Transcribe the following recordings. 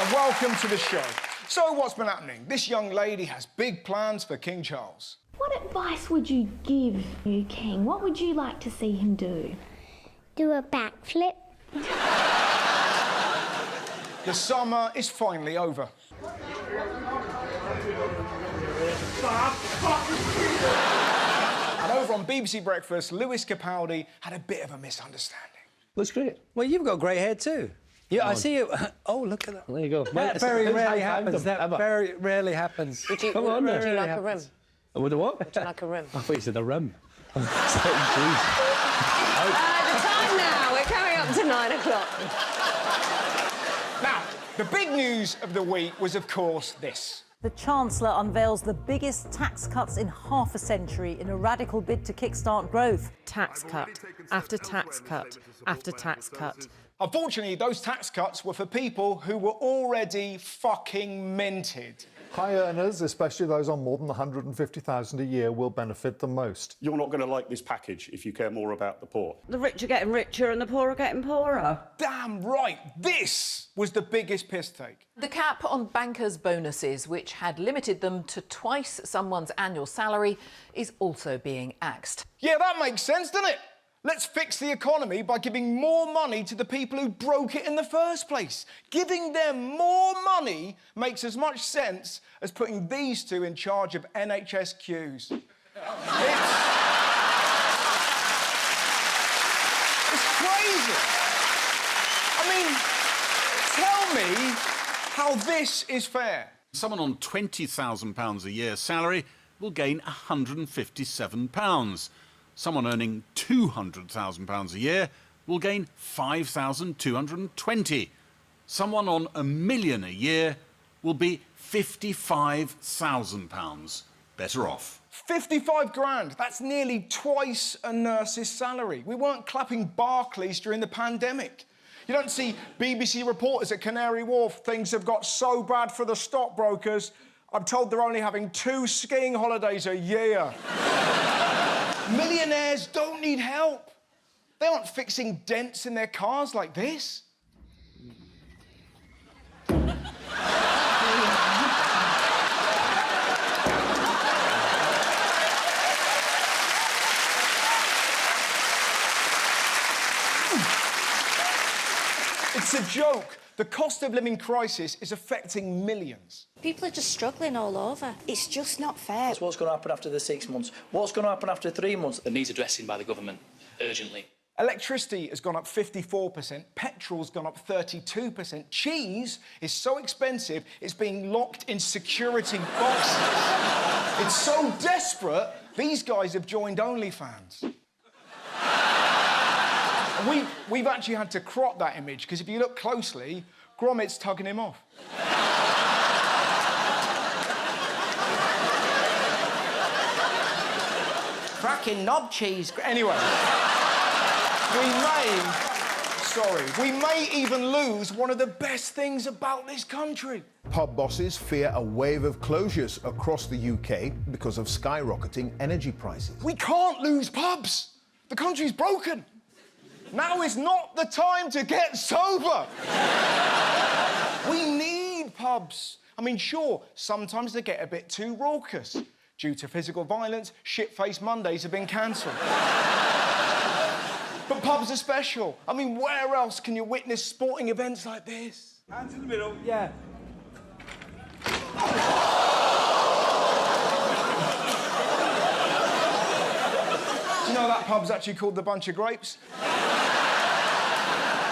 and welcome to the show. So what's been happening? This young lady has big plans for King Charles. What advice would you give new king? What would you like to see him do? Do a backflip. The summer is finally over. And over on BBC Breakfast, Lewis Capaldi had a bit of a misunderstanding. Looks great. Well, you've got grey hair too. Yeah, I see you. Oh, look at that. There you go. That very rarely happens. That very rarely happens. Would you, Come on, would you now. like a rim? Would a what? Would you like a rim? I thought you said a rum. The time now. We're coming up to 9 o'clock. Now, the big news of the week was, of course, this. The Chancellor unveils the biggest tax cuts in half a century in a radical bid to kickstart growth. Tax cut after tax cut after tax cut. Unfortunately, those tax cuts were for people who were already fucking minted. High earners, especially those on more than $150,000 a year, will benefit the most. You're not going to like this package if you care more about the poor. The rich are getting richer and the poor are getting poorer. Damn right, this was the biggest piss take. The cap on bankers' bonuses, which had limited them to twice someone's annual salary, is also being axed. Yeah, that makes sense, doesn't it? Let's fix the economy by giving more money to the people who broke it in the first place. Giving them more money makes as much sense as putting these two in charge of NHS queues. It's crazy. I mean, tell me how this is fair. Someone on £20,000 a year salary will gain £157. Someone earning £200,000 a year will gain £5,220. Someone on £1 million a year will be £55,000 better off. 55 grand, that's nearly twice a nurse's salary. We weren't clapping Barclays during the pandemic. You don't see BBC reporters at Canary Wharf, things have got so bad for the stockbrokers. I'm told they're only having 2 skiing holidays a year. Millionaires don't need help. They aren't fixing dents in their cars like this. It's a joke. The cost of living crisis is affecting millions. People are just struggling all over. It's just not fair. What's going to happen after the 6 months? What's going to happen after 3 months? It needs addressing by the government urgently. Electricity has gone up 54%, petrol's gone up 32%, cheese is so expensive it's being locked in security boxes. It's so desperate, these guys have joined OnlyFans. We've actually had to crop that image, because if you look closely, Gromit's tugging him off. Cracking knob cheese. Anyway, we may even lose one of the best things about this country. Pub bosses fear a wave of closures across the UK because of skyrocketing energy prices. We can't lose pubs. The country's broken. Now is not the time to get sober. We need pubs. I mean, sure, sometimes they get a bit too raucous. Due to physical violence, shit-faced Mondays have been cancelled. But pubs are special. I mean, where else can you witness sporting events like this? Hands in the middle. Yeah. Do you know that pub's actually called the Bunch of Grapes?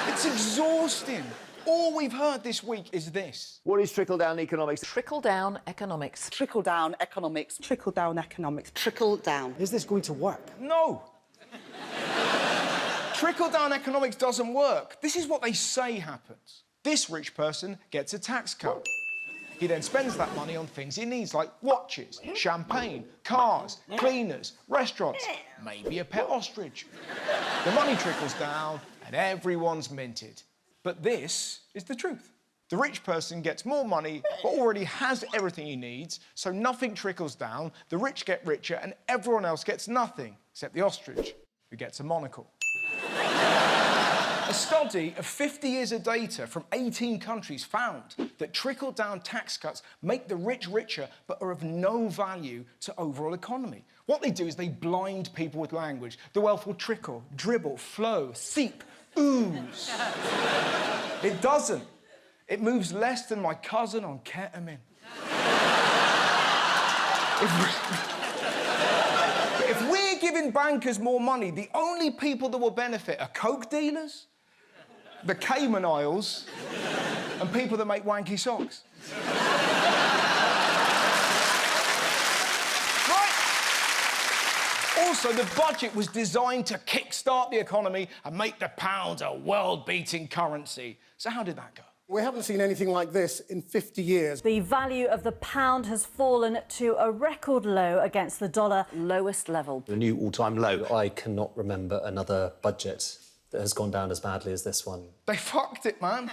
It's exhausting. All we've heard this week is this. What is trickle-down economics? Trickle-down economics. Trickle-down economics. Trickle-down economics. Trickle-down. Is this going to work? No. Trickle-down economics doesn't work. This is what they say happens. This rich person gets a tax cut. He then spends that money on things he needs, like watches, champagne, cars, cleaners, restaurants, maybe a pet ostrich. The money trickles down and everyone's minted. But this is the truth. The rich person gets more money but already has everything he needs, so nothing trickles down, the rich get richer and everyone else gets nothing, except the ostrich, who gets a monocle. A study of 50 years of data from 18 countries found that trickle-down tax cuts make the rich richer but are of no value to overall economy. What they do is they blind people with language. The wealth will trickle, dribble, flow, seep, ooze. It doesn't. It moves less than my cousin on ketamine. If we're giving bankers more money, the only people that will benefit are coke dealers, the Cayman Isles, and people that make wanky socks. Right? Also, the budget was designed to kickstart the economy and make the pound a world-beating currency. So how did that go? We haven't seen anything like this in 50 years. The value of the pound has fallen to a record low against the dollar. Lowest level. A new all-time low. I cannot remember another budget that has gone down as badly as this one. They fucked it, man.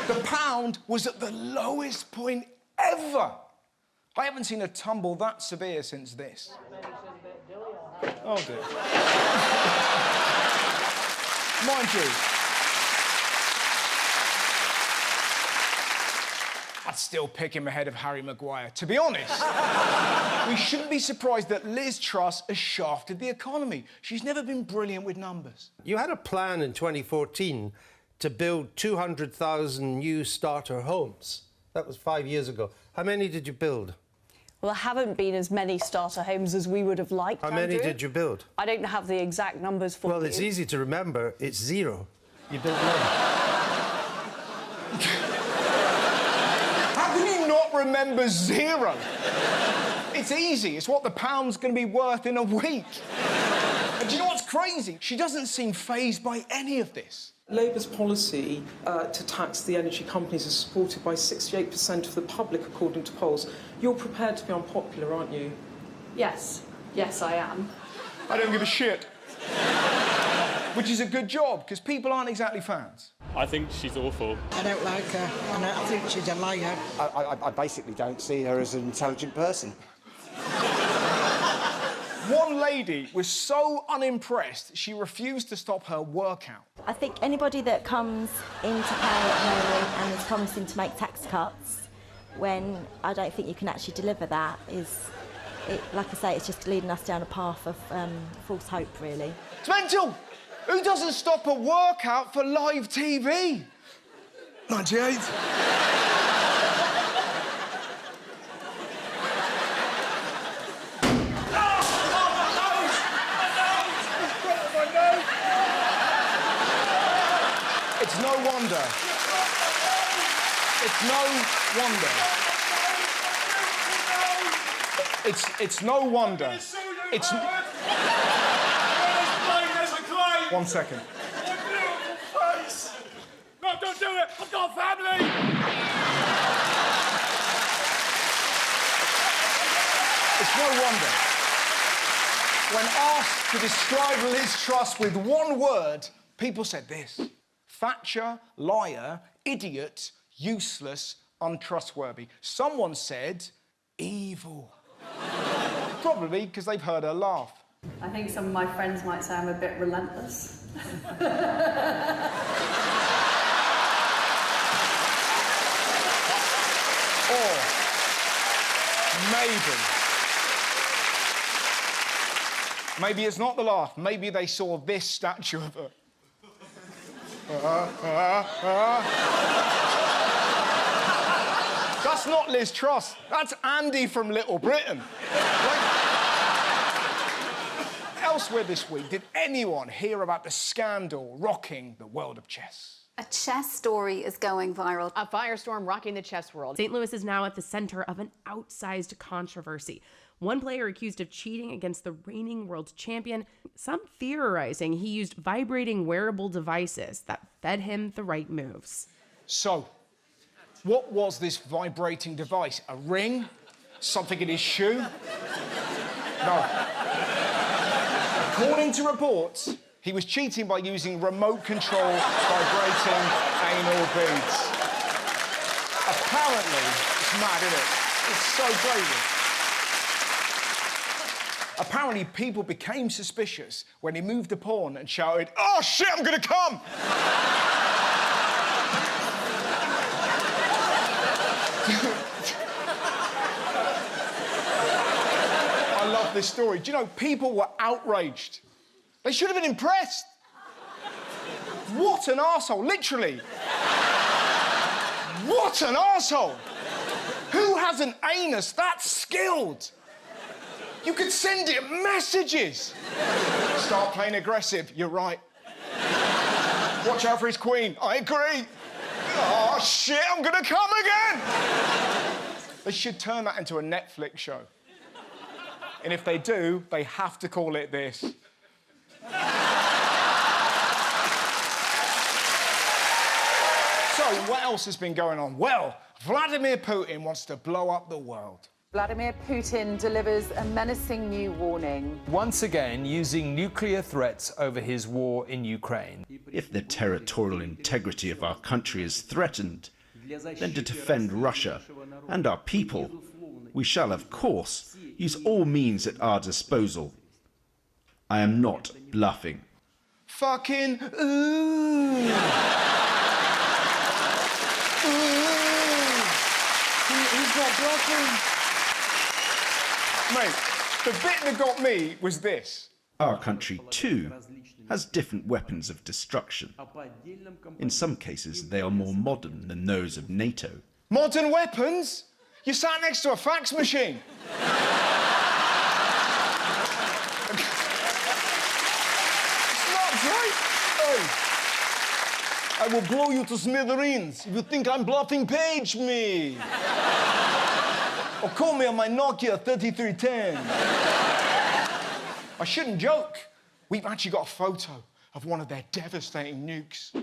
The pound was at the lowest point ever. I haven't seen a tumble that severe since this. Oh, dear. Mind you, I'd still pick him ahead of Harry Maguire. To be honest, we shouldn't be surprised that Liz Truss has shafted the economy. She's never been brilliant with numbers. You had a plan in 2014 to build 200,000 new starter homes. That was 5 years ago. How many did you build? Well, there haven't been as many starter homes as we would have liked. How many did you build? I don't have the exact numbers for you. Well, it's easy to remember. It's zero. You built none. How can you not remember zero? It's easy. It's what the pound's going to be worth in a week. And do you know what's crazy? She doesn't seem fazed by any of this. Labour's policy to tax the energy companies is supported by 68% of the public, according to polls. You're prepared to be unpopular, aren't you? Yes. Yes, I am. I don't give a shit. Which is a good job, because people aren't exactly fans. I think she's awful. I don't like her, and I think she's a liar. I basically don't see her as an intelligent person. One lady was so unimpressed, she refused to stop her workout. I think anybody that comes into power at the moment and is promising to make tax cuts, when I don't think you can actually deliver that, like I say, it's just leading us down a path of false hope, really. It's mental! Who doesn't stop a workout for live TV? 98. It's no wonder. It's no wonder. It's no wonder. It's... One second. No, don't do it! I've got a family! It's no wonder. When asked to describe Liz Truss with one word, people said this: Thatcher, liar, idiot, useless, untrustworthy. Someone said evil. Probably because they've heard her laugh. I think some of my friends might say I'm a bit relentless. Or maybe it's not the laugh. Maybe they saw this statue of her. That's not Liz Truss. That's Andy from Little Britain. Elsewhere this week, did anyone hear about the scandal rocking the world of chess? A chess story is going viral. A firestorm rocking the chess world. St. Louis is now at the center of an outsized controversy. One player accused of cheating against the reigning world champion, some theorizing he used vibrating wearable devices that fed him the right moves. So, what was this vibrating device? A ring? Something in his shoe? No. According to reports, he was cheating by using remote-control vibrating anal beads. Apparently, it's mad, isn't it? It's so crazy. Apparently, people became suspicious when he moved the pawn and shouted, "Oh, shit, I'm gonna come!" I love this story. Do you know, people were outraged. They should have been impressed. What an arsehole, literally. What an arsehole! Who has an anus that skilled? You could send it messages. Start playing aggressive, you're right. Watch out for his queen, I agree. Oh, shit, I'm gonna come again! They should turn that into a Netflix show. And if they do, they have to call it this. So, what else has been going on? Well, Vladimir Putin wants to blow up the world. Vladimir Putin delivers a menacing new warning. Once again, using nuclear threats over his war in Ukraine. If the territorial integrity of our country is threatened, then to defend Russia and our people, we shall, of course, use all means at our disposal. I am not bluffing. Fucking ooh. He's not bluffing. Mate, the bit that got me was this. Our country, too, has different weapons of destruction. In some cases, they are more modern than those of NATO. Modern weapons? You sat next to a fax machine. It's not right. Hey. I will blow you to smithereens. If you think I'm bluffing, page me. Or call me on my Nokia 3310. I shouldn't joke. We've actually got a photo of one of their devastating nukes.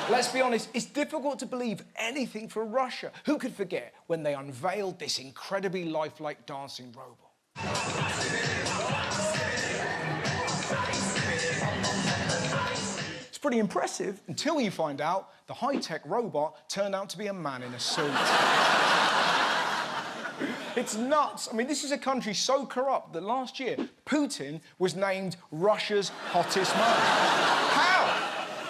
Let's be honest, it's difficult to believe anything for Russia. Who could forget when they unveiled this incredibly lifelike dancing robot? It's pretty impressive until you find out the high-tech robot turned out to be a man in a suit. It's nuts. I mean, this is a country so corrupt that last year, Putin was named Russia's hottest man. How?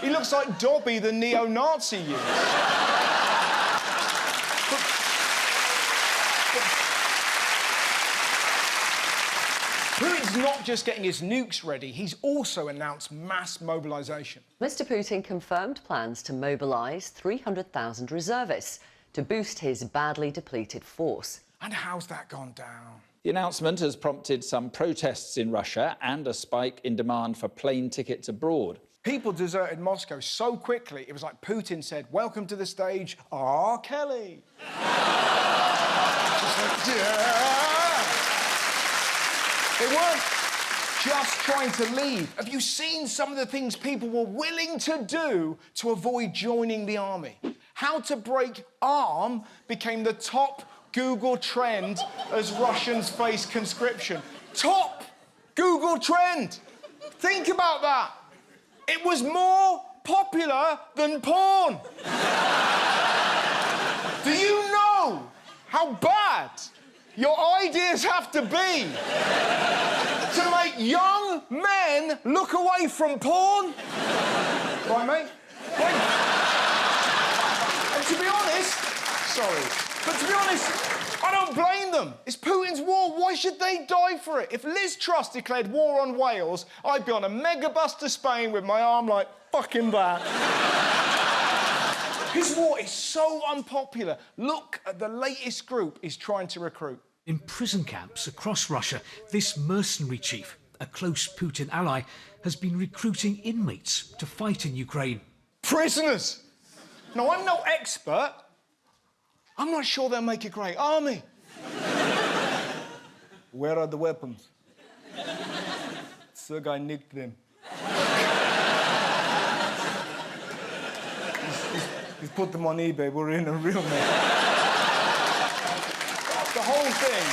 He looks like Dobby, the neo-Nazi used. Putin's not just getting his nukes ready, he's also announced mass mobilization. Mr. Putin confirmed plans to mobilise 300,000 reservists to boost his badly depleted force. And how's that gone down? The announcement has prompted some protests in Russia and a spike in demand for plane tickets abroad. People deserted Moscow so quickly, it was like Putin said, "Welcome to the stage, R. Kelly." Just like, yeah. They weren't just trying to leave. Have you seen some of the things people were willing to do to avoid joining the army? How to break arm became the top Google trend as Russians face conscription. Top Google trend. Think about that. It was more popular than porn. Do you know how bad your ideas have to be to make young men look away from porn? Right, mate? Right. And to be honest, sorry, but to be honest, I don't blame them. It's Putin's war. Why should they die for it? If Liz Truss declared war on Wales, I'd be on a megabus to Spain with my arm like fucking that. His war is so unpopular. Look at the latest group he's trying to recruit. In prison camps across Russia, this mercenary chief, a close Putin ally, has been recruiting inmates to fight in Ukraine. Prisoners! No, I'm no expert. I'm not sure they'll make a great army. Where are the weapons? The guy nicked them. He's put them on eBay. We're in a real mess. The whole thing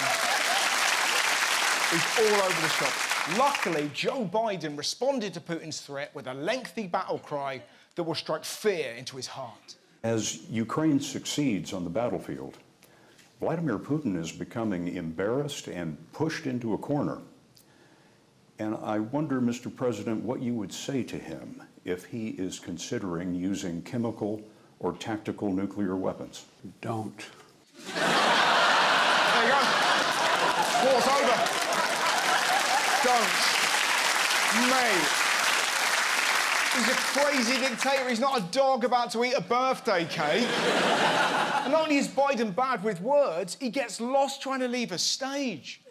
is all over the shop. Luckily, Joe Biden responded to Putin's threat with a lengthy battle cry that will strike fear into his heart. As Ukraine succeeds on the battlefield, Vladimir Putin is becoming embarrassed and pushed into a corner. And I wonder, Mr. President, what you would say to him if he is considering using chemical or tactical nuclear weapons. Don't. There you go. War's over. Don't. Mate. He's a crazy dictator. He's not a dog about to eat a birthday cake. And not only is Biden bad with words, he gets lost trying to leave a stage.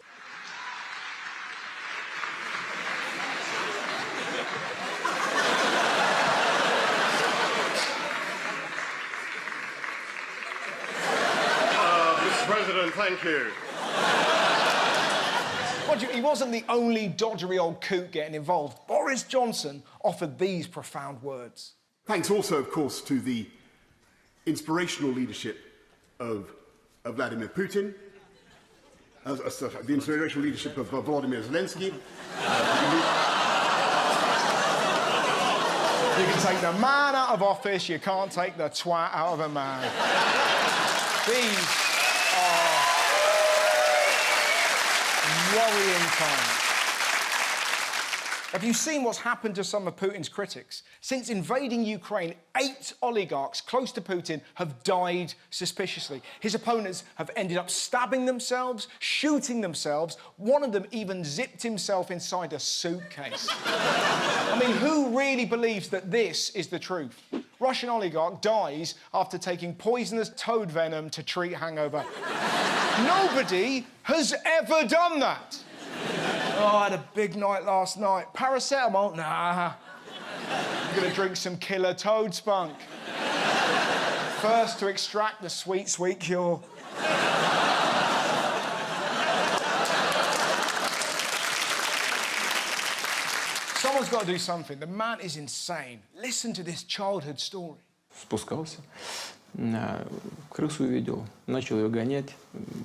Mr. President, thank you. Roger, he wasn't the only doddery old coot getting involved. Boris Johnson offered these profound words. Thanks also, of course, to the inspirational leadership of Vladimir Putin, the inspirational leadership of Volodymyr Zelensky. You can take the man out of office, you can't take the twat out of a man. These are worrying times. Have you seen what's happened to some of Putin's critics? Since invading Ukraine, 8 oligarchs close to Putin have died suspiciously. His opponents have ended up stabbing themselves, shooting themselves. One of them even zipped himself inside a suitcase. I mean, who really believes that this is the truth? Russian oligarch dies after taking poisonous toad venom to treat hangover. Nobody has ever done that. Oh, I had a big night last night. Paracetamol? Nah. I'm gonna drink some killer toad spunk. First to extract the sweet, sweet cure. Someone's got to do something. The man is insane. Listen to this childhood story. Спускался, крысу увидел, начал ее гонять,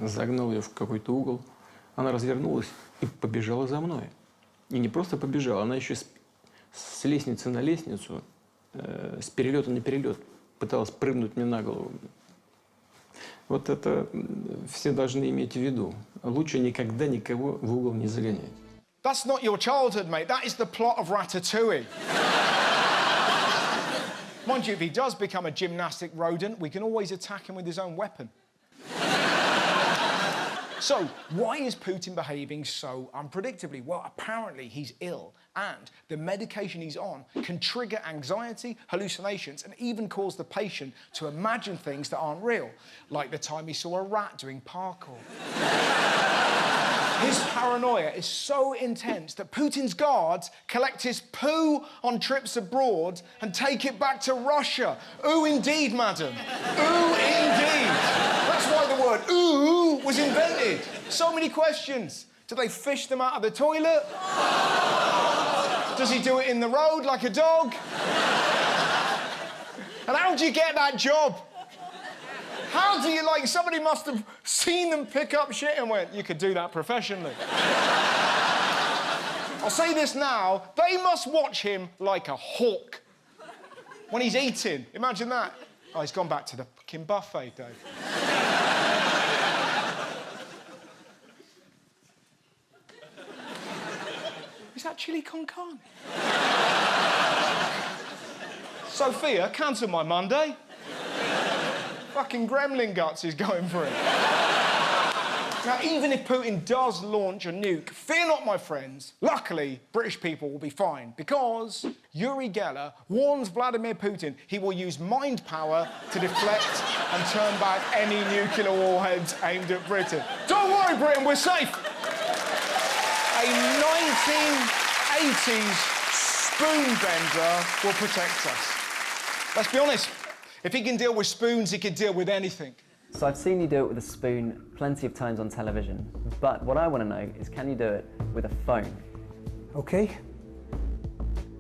загнал ее в какой-то угол. Она развернулась и побежала за мной. И не просто побежала, она еще с лестницы на лестницу, с перелета на перелет, пыталась прыгнуть мне на голову. Вот это все должны иметь в виду. Лучше никогда никого в угол не загонять. That's not your childhood, mate. That is the plot of Ratatouille. Mind you, if he does become a gymnastic rodent, we can always attack him with his own weapon. So, why is Putin behaving so unpredictably? Well, apparently he's ill, and the medication he's on can trigger anxiety, hallucinations, and even cause the patient to imagine things that aren't real, like the time he saw a rat doing parkour. His paranoia is so intense that Putin's guards collect his poo on trips abroad and take it back to Russia. Ooh, indeed, madam. Ooh, indeed. That's why the word ooh was invented. So many questions. Do they fish them out of the toilet? Does he do it in the road like a dog? And how do you get that job? How do you, somebody must have seen them pick up shit and went, you could do that professionally. I'll say this now, they must watch him like a hawk. When he's eating, imagine that. Oh, he's gone back to the fucking buffet, Dave. Is that chili con carne? Sophia, cancel my Monday. Fucking gremlin guts is going for it. Now, even if Putin does launch a nuke, fear not, my friends. Luckily, British people will be fine, because Yuri Geller warns Vladimir Putin he will use mind power to deflect and turn back any nuclear warheads aimed at Britain. Don't worry, Britain, we're safe. A 1980s spoon bender will protect us. Let's be honest. If he can deal with spoons, he can deal with anything. So I've seen you do it with a spoon plenty of times on television, but what I want to know is, can you do it with a phone? Okay.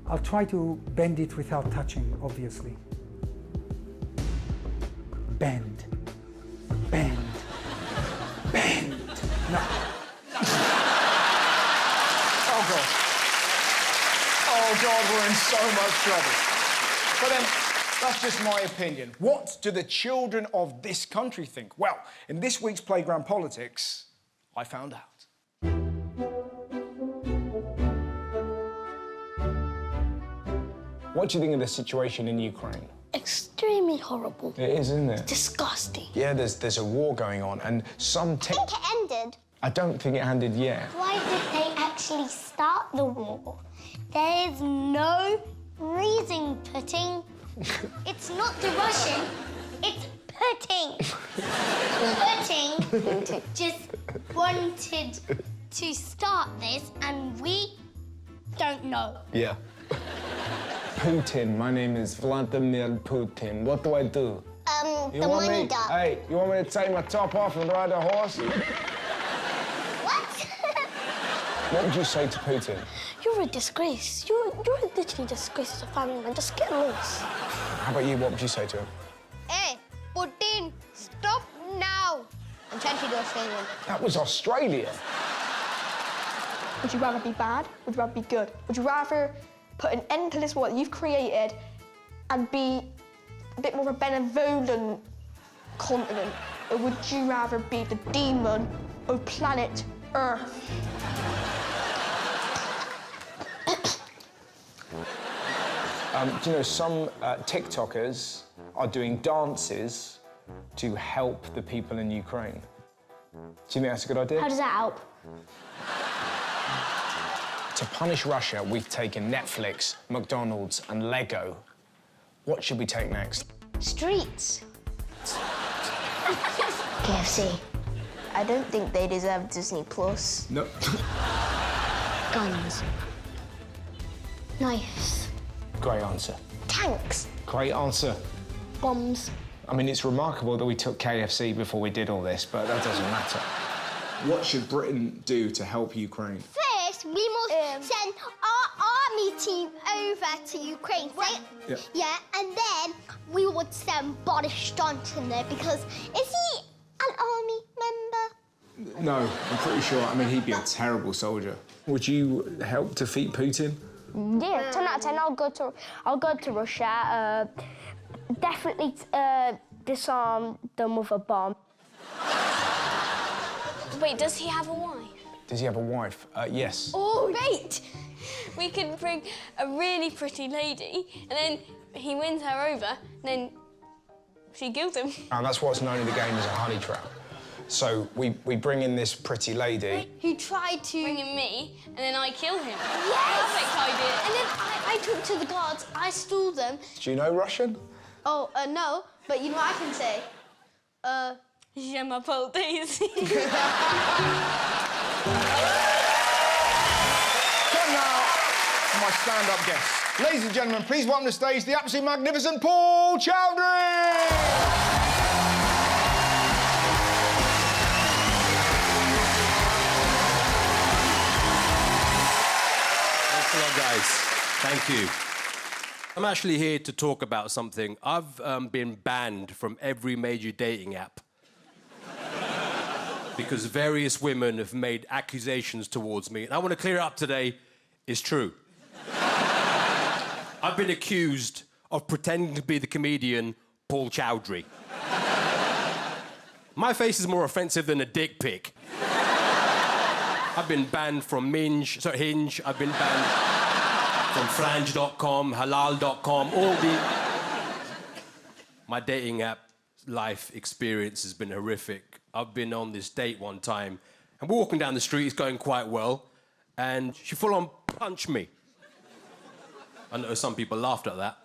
I'll try to bend it without touching, obviously. Bend. Bend. Bend. No. Oh, God. Oh, God, we're in so much trouble. But That's just my opinion. What do the children of this country think? Well, in this week's Playground Politics, I found out. What do you think of the situation in Ukraine? Extremely horrible. It is, isn't it? Disgusting. Yeah, there's a war going on, and some... I think it ended. I don't think it ended yet. Why did they actually start the war? There is no reason, Putin. It's not the Russian, it's Putin. Putin just wanted to start this, and we don't know. Yeah. Putin, my name is Vladimir Putin. What do I do? The money duck. Hey, you want me to take my top off and ride a horse? What? What would you say to Putin? You're a disgrace. You're literally a disgrace as a family man. Just get lost. How about you? What would you say to him? Hey, Putin, stop now. I'm trying to do Australian. That was Australia. Would you rather be bad? Would you rather be good? Would you rather put an end to this war that you've created and be a bit more of a benevolent continent? Or would you rather be the demon of planet Earth? Do you know, some TikTokers are doing dances to help the people in Ukraine. Do you think that's a good idea? How does that help? To punish Russia, we've taken Netflix, McDonald's and Lego. What should we take next? Streets. KFC. I don't think they deserve Disney Plus. No. Guns. Knives. Great answer. Tanks. Great answer. Bombs. I mean, it's remarkable that we took KFC before we did all this, but that doesn't matter. What should Britain do to help Ukraine? First, we must send our army team over to Ukraine, right? Yeah. Yeah, and then we would send Boris Johnson there because is he an army member? No, I'm pretty sure. I mean, he'd be a terrible soldier. Would you help defeat Putin? Yeah, 10 out of 10. I'll go to Russia. Definitely disarm them with a bomb. Wait, does he have a wife? Does he have a wife? Yes. Oh, wait! We could bring a really pretty lady, and then he wins her over, and then she kills him. And that's what's known in the game as a honey trap. So we bring in this pretty lady. He tried to bring in me, and then I kill him. Yes! Perfect idea. And then I took to the guards, I stole them. Do you know Russian? Oh, no, but you know what I can say? Je m'appelle Daisy. Come now to my stand-up guests. Ladies and gentlemen, please welcome to stage the absolutely magnificent Paul Chowdhury! Thanks a lot, guys. Thank you. I'm actually here to talk about something. I've been banned from every major dating app because various women have made accusations towards me. And I want to clear it up today. It's true. I've been accused of pretending to be the comedian Paul Chowdhury. My face is more offensive than a dick pic. I've been banned from Hinge. I've been banned from Flange.com, Halal.com, My dating app life experience has been horrific. I've been on this date one time, and we're walking down the street, it's going quite well, and she full-on punched me. I know some people laughed at that.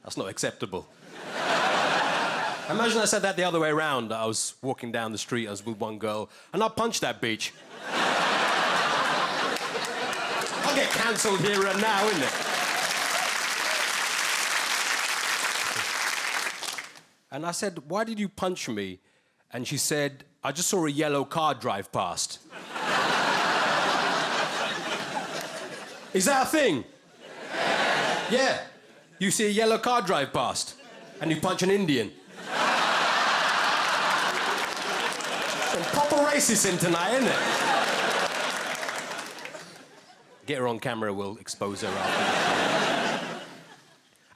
That's not acceptable. Imagine I said that the other way around. I was walking down the street, I was with one girl, and I punched that bitch. I'll get cancelled here and now, isn't it? And I said, why did you punch me? And she said, I just saw a yellow car drive past. Is that a thing? Yeah. You see a yellow car drive past, and you punch an Indian. Some proper racism tonight, isn't it? Get her on camera, we'll expose her after.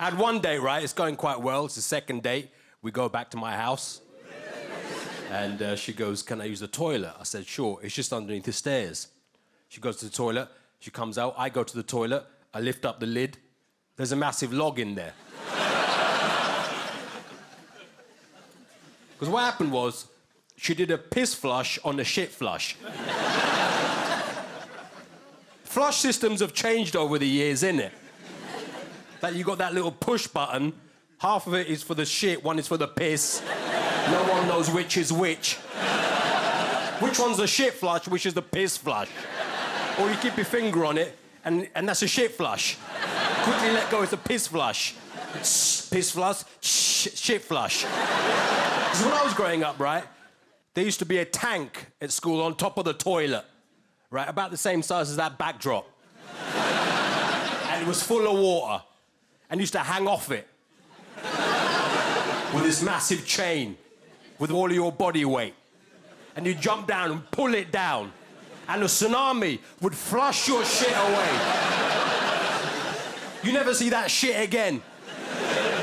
I had one date, right? It's going quite well. It's the second date. We go back to my house. And she goes, can I use the toilet? I said, sure. It's just underneath the stairs. She goes to the toilet. She comes out. I go to the toilet. I lift up the lid. There's a massive log in there. Because what happened was, she did a piss flush on a shit flush. Flush systems have changed over the years, innit? That you got that little push button. Half of it is for the shit, one is for the piss. No one knows which is which. Which one's the shit flush, which is the piss flush? Or you keep your finger on it, and that's a shit flush. Quickly let go, it's a piss flush. Piss flush, shit flush. Because when I was growing up, right, there used to be a tank at school on top of the toilet, right, about the same size as that backdrop. And it was full of water, and used to hang off it with this massive chain with all of your body weight. And you jump down and pull it down, and a tsunami would flush your shit away. You never see that shit again.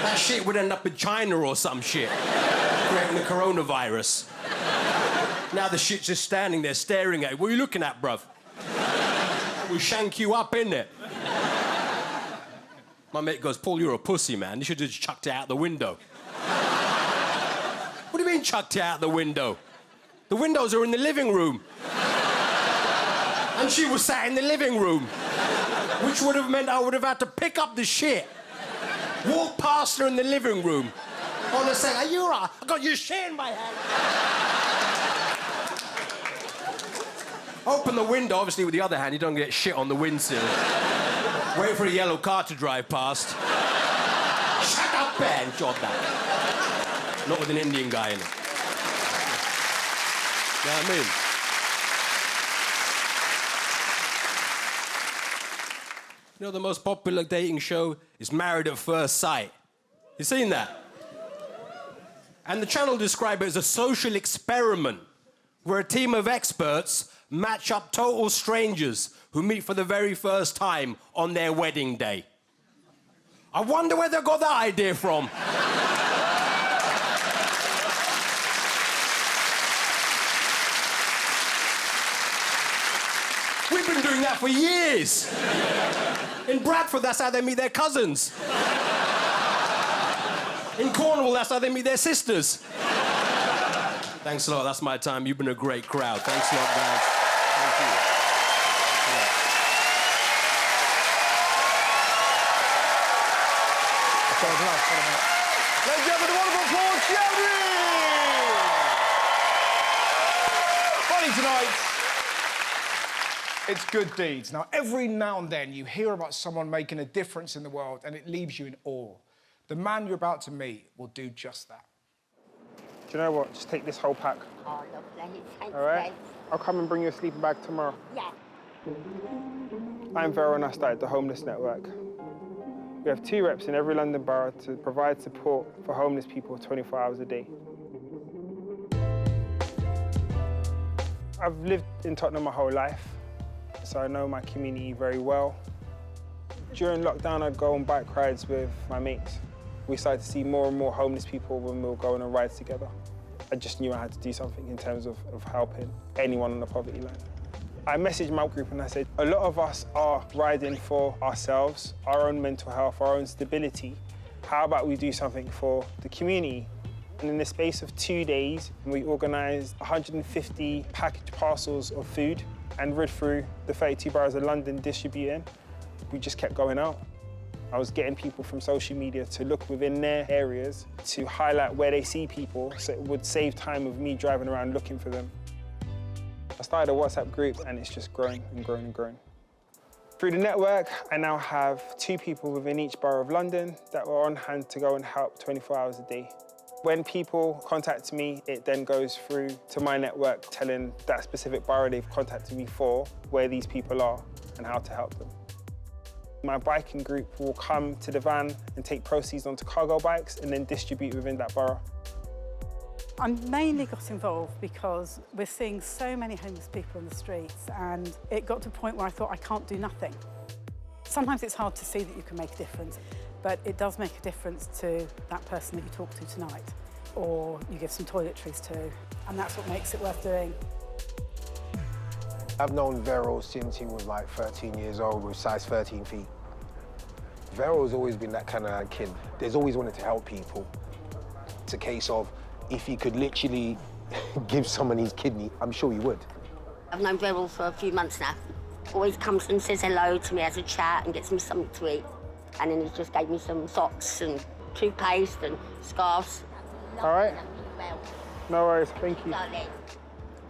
That shit would end up in China or some shit, creating the coronavirus. Now the shit's just standing there staring at you. What are you looking at, bruv? We'll shank you up, innit? My mate goes, Paul, you're a pussy, man. You should have just chucked it out the window. What do you mean chucked it out the window? The windows are in the living room. And she was sat in the living room, which would have meant I would have had to pick up the shit, walk past her in the living room, on the say, are you all right? I got your shit in my hand. Open the window, obviously with the other hand, you don't get shit on the windsill. Wait for a yellow car to drive past. Shut up, Ben, job that. Not with an Indian guy in it. You know what I mean? You know, the most popular dating show is Married at First Sight. You seen that? And the channel described it as a social experiment where a team of experts match up total strangers who meet for the very first time on their wedding day. I wonder where they got that idea from. We've been doing that for years. In Bradford, that's how they meet their cousins. In Cornwall, that's how they meet their sisters. Thanks a lot, that's my time. You've been a great crowd. Thanks a lot, guys. Thank you. Ladies and gentlemen, a wonderful applause, Chowdhury! Funny tonight. It's good deeds. Now, every now and then you hear about someone making a difference in the world and it leaves you in awe. The man you're about to meet will do just that. Do you know what? Just take this whole pack. Oh, lovely. Thanks, all right? guys. I'll come and bring you a sleeping bag tomorrow. Yeah. I'm Vero and I started the Homeless Network. We have 2 reps in every London borough to provide support for homeless people 24 hours a day. I've lived in Tottenham my whole life, so I know my community very well. During lockdown, I'd go on bike rides with my mates. We started to see more and more homeless people when we were going on rides together. I just knew I had to do something in terms of helping anyone on the poverty line. I messaged my group and I said, a lot of us are riding for ourselves, our own mental health, our own stability. How about we do something for the community? And in the space of 2 days, we organised 150 package parcels of food and rid through the 32 boroughs of London distributing. We just kept going out. I was getting people from social media to look within their areas to highlight where they see people, so it would save time of me driving around looking for them. I started a WhatsApp group and it's just grown and grown and grown. Through the network, I now have 2 people within each borough of London that were on hand to go and help 24 hours a day. When people contact me, it then goes through to my network telling that specific borough they've contacted me for, where these people are and how to help them. My biking group will come to the van and take proceeds onto cargo bikes and then distribute within that borough. I mainly got involved because we're seeing so many homeless people in the streets, and it got to a point where I thought I can't do nothing. Sometimes it's hard to see that you can make a difference. but it does make a difference to that person that you talk to tonight, or you give some toiletries to, and that's what makes it worth doing. I've known Vero since he was like 13 years old with size 13 feet. Vero's always been that kind of kid. He's always wanted to help people. It's a case of if he could literally give someone his kidney, I'm sure he would. I've known Vero for a few months now. Always comes and says hello to me, has a chat and gets me something to eat. And then he just gave me some socks and toothpaste and scarves. All right. No worries, thank you.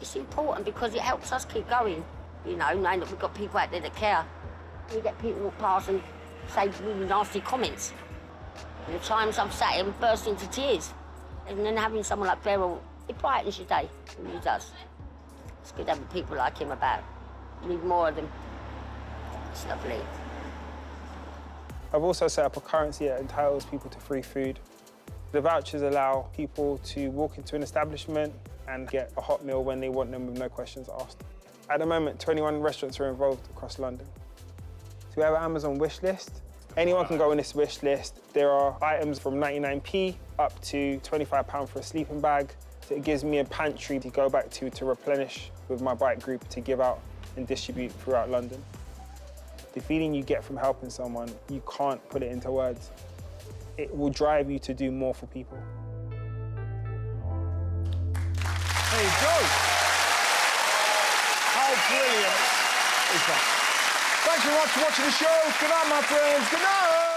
It's important because it helps us keep going, you know, knowing that we've got people out there that care. We get people walk past and say really nasty comments. And the times I've sat here and burst into tears. And then having someone like Vero, it brightens your day, it really does. It's good having people like him about. We need more of them. It's lovely. I've also set up a currency that entitles people to free food. The vouchers allow people to walk into an establishment and get a hot meal when they want them with no questions asked. At the moment, 21 restaurants are involved across London. So we have an Amazon wish list. Anyone can go on this wish list. There are items from 99p up to £25 for a sleeping bag. So it gives me a pantry to go back to replenish with my bike group to give out and distribute throughout London. The feeling you get from helping someone, you can't put it into words. It will drive you to do more for people. There you go. How brilliant is that? Thanks very much for watching the show. Good night, my friends. Good night.